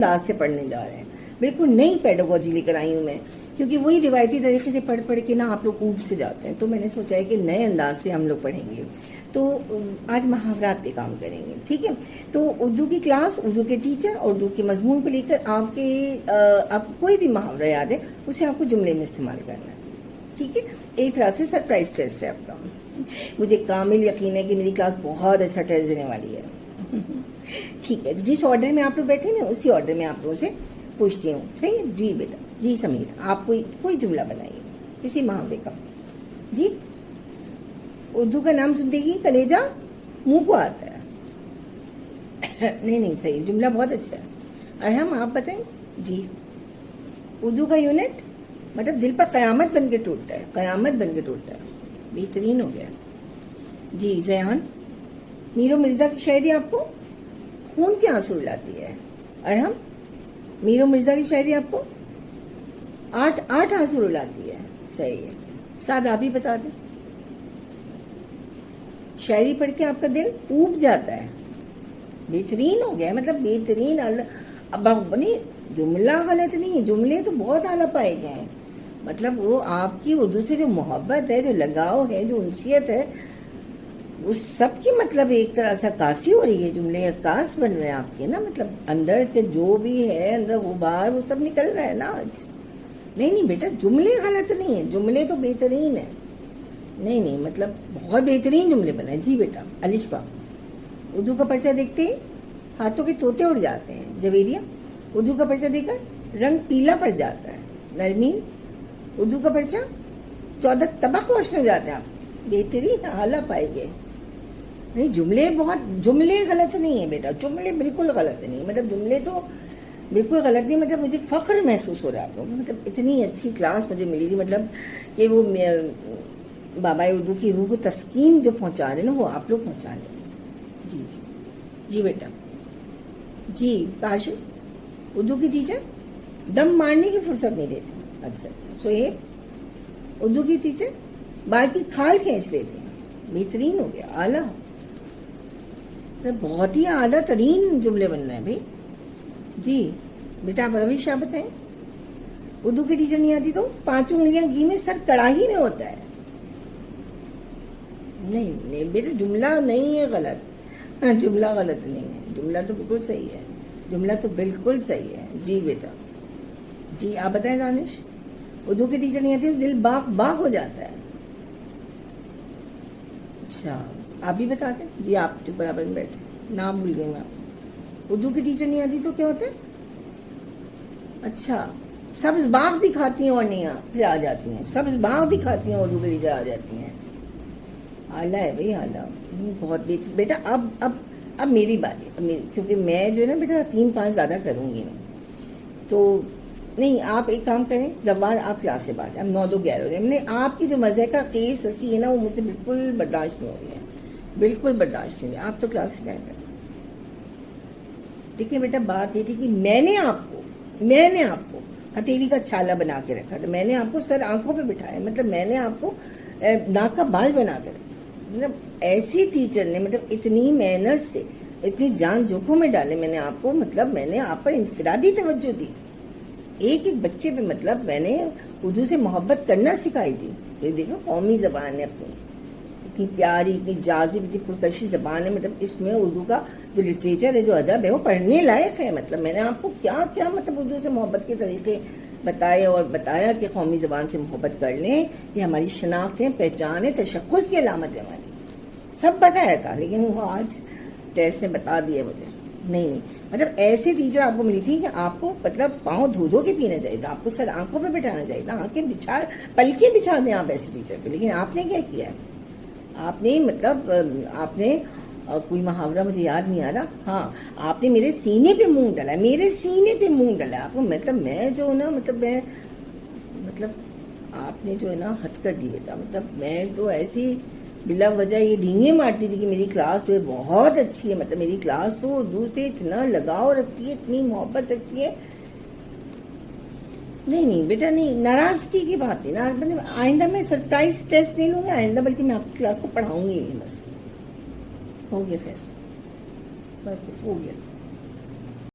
انداز سے پڑھنے جا رہے ہیں. بالکل نئی پیڈاگوجی لے کر آئی ہوں میں, کیونکہ وہی روایتی طریقے سے پڑھ پڑھ کے نا آپ لوگ اوب سے جاتے ہیں. تو میں نے سوچا ہے کہ نئے انداز سے ہم لوگ پڑھیں گے. تو آج محاورات پہ کام کریں گے, ٹھیک ہے. تو اردو کی کلاس, اردو کے ٹیچر, اردو کے مضمون کو لے کر آپ کو کوئی بھی محاورہ یاد ہے اسے آپ کو جملے میں استعمال کرنا ہے, ٹھیک ہے. ایک طرح سے سرپرائز ٹیسٹ ہے آپ کا. مجھے کامل یقین ہے کہ میری کلاس بہت اچھا ٹیسٹ دینے والی ہے, ٹھیک ہے. جس آرڈر میں آپ لوگ بیٹھے نا اسی آرڈر میں آپ لوگوں سے پوچھتی ہوں, صحیح ہے. جی بیٹا, جی سمیر, آپ کوئی جملہ بنائیے کسی محاورے کا. جی, اردو کا نام سنتے ہی کلیجہ منہ کو آتا ہے. نہیں صحیح, جملہ بہت اچھا ہے. ارحم آپ بتائیں. جی, اردو کا یونٹ مطلب دل پر قیامت بن کے ٹوٹتا ہے, قیامت بن کے ٹوٹتا ہے. بہترین ہو گیا. جی زیان, میر و مرزا کی شاعری آپ کو خون کے آنسو لاتی ہے. ارحم, میر و مرزا کی شاعری آپ کو آٹھ آنسو لاتی ہے. صحیح ہے. سعد آپ ہی بتا دیں. شاعری پڑھ کے آپ کا دل اوب جاتا ہے. بہترین ہو گیا, مطلب بہترین. اب جملہ غلط نہیں ہے, جملے تو بہت اعلیٰ پائے گئے ہیں. مطلب وہ آپ کی اردو سے جو محبت ہے, جو لگاؤ ہے, جو انسیت ہے, وہ سب کی مطلب ایک طرح سے عکاسی ہو رہی ہے. جملے عکاس بن رہے ہیں آپ کے نا, مطلب اندر کے جو بھی ہے, اندر غبار, وہ سب نکل رہا ہے نا آج. نہیں بیٹا, جملے غلط نہیں ہیں, جملے تو بہترین ہیں. نہیں مطلب بہت بہترین جملے بنائے. جی بیٹا. الشفا, اردو کا پرچہ دیکھتے ہی ہاتھوں کے طوطے اڑ جاتے ہیں. جویریہ, اردو کا پرچہ دیکھ کر رنگ پیلا پڑ جاتا ہے. نرمین, اردو کا پرچہ 14 طبق روشن ہو جاتے ہیں. آپ بہترین اعلیٰ پائے گئے. نہیں, جملے غلط نہیں ہیں بیٹا, جملے بالکل غلط نہیں. مطلب جملے تو بالکل غلط نہیں. مطلب مجھے فخر محسوس ہو رہا ہے آپ کو, مطلب اتنی اچھی کلاس مجھے ملی تھی. مطلب کہ وہ بابا اردو کی روح کو تسکین جو پہنچا رہے نا, وہ آپ لوگ پہنچا رہے. جی بیٹا. جی کاشف, اردو کی ٹیچر دم مارنے کی فرصت نہیں دیتی. اچھا. سہیب, اردو کی ٹیچر بال کی کھال کھینچ لیتے ہیں. بہترین ہو گیا, اعلیٰ, بہت ہی اعلیٰ ترین جملے بن رہے ہیں بھائی. جی بیٹا, آپ رویش آپ بتائیں. اردو کی ٹیچر نہیں آتی تو 5 انگلیاں گھی میں سر کڑاہی میں ہوتا ہے. نہیں بیٹا, جملہ نہیں ہے غلط. جملہ غلط نہیں ہے, جملہ تو بالکل صحیح ہے. جملہ تو بالکل صحیح ہے. جی بیٹا. جی آپ بتائیں دانش. اردو کی ٹیچر نہیں آتی تو دل باغ ہو جاتا ہے. اچھا, آپ بھی بتا دیں. جی آپ تو برابر میں بیٹھے, نام بھول گئے میں آپ. اردو کی ٹیچر نہیں آتی تو کیا ہوتا ہے؟ اچھا, سبز باغ بھی کھاتی ہیں اور نہیں آ جاتی ہیں. سبز باغ بھی کھاتی ہیں, اردو کی ٹیچر آ جاتی ہیں. اعلیٰ ہے بھائی, اعلیٰ, بہت بہتر. بیٹا اب میری باری, کیونکہ میں جو ہے نا بیٹا 3-5 زیادہ کروں گی. تو نہیں, آپ ایک کام کریں, زبان آپ کلاس سے باہر. اب 9-2-11 ہو رہے ہیں. آپ کی جو مزے کا خیز ہنسی ہے نا, وہ مجھ سے بالکل برداشت نہیں ہو رہی ہے, بالکل برداشت نہیں. آپ تو کلاس سے جائیں گے. دیکھیں بیٹا, بات یہ تھی کہ میں نے آپ کو ہتھیلی کا چھالا بنا کے رکھا تھا. میں نے آپ کو سر آنکھوں پہ بٹھایا, مطلب میں نے آپ کو ناک کا بال بنا کے رکھا. مطلب ایسی ٹیچر نے مطلب اتنی محنت سے اتنی جان جوکھوں میں ڈالے میں نے آپ کو. مطلب میں نے آپ پر انفرادی توجہ دی, ایک بچے پہ. مطلب میں نے اردو سے محبت کرنا سکھائی تھی. یہ دیکھو, قومی زبان ہے اپنی, اتنی پیاری, اتنی جازب, اتنی پرکشش زبان ہے. مطلب اس میں اردو کا جو لٹریچر ہے, جو ادب ہے, وہ پڑھنے لائق ہے. مطلب میں نے آپ کو کیا مطلب اردو سے محبت کے طریقے بتائے اور بتایا کہ قومی زبان سے محبت کر لیں, یہ ہماری شناخت ہے, پہچان ہے, تشخص کی علامت ہے ہماری. سب بتایا تھا, لیکن وہ آج ٹیسٹ نے بتا دیا مجھے. نہیں مطلب ایسی ٹیچر آپ کو ملی تھی کہ آپ کو مطلب پاؤں دھو کے پینا چاہیے تھا, آپ کو سر آنکھوں پہ بٹھانا چاہیے تھا, آنکھیں پلکیں بچھا دیں آپ ایسی ٹیچر پہ. لیکن آپ نے کیا کیا ہے, آپ نے مطلب آپ نے کوئی محاورہ مجھے یاد نہیں آ رہا. ہاں, آپ نے میرے سینے پہ منہ ڈالا, میرے سینے پہ منہ ڈالا آپ کو. مطلب میں جو نا مطلب آپ نے جو ہے نا حد کر دی بیٹا. مطلب میں تو ایسی بلا وجہ یہ ڈھینگے مارتی تھی کہ میری کلاس جو ہے بہت اچھی ہے. مطلب میری کلاس تو اردو سے اتنا لگاؤ رکھتی ہے, اتنی محبت رکھتی ہے. نہیں بیٹا, نہیں, ناراضگی کی بات نہیں. آئندہ میں سرپرائز ٹیسٹ نہیں لوں گی آئندہ, بلکہ میں آپ کی کلاس کو پڑھاؤں گی. بس ہو گیا, فیصلہ بس ہو گیا.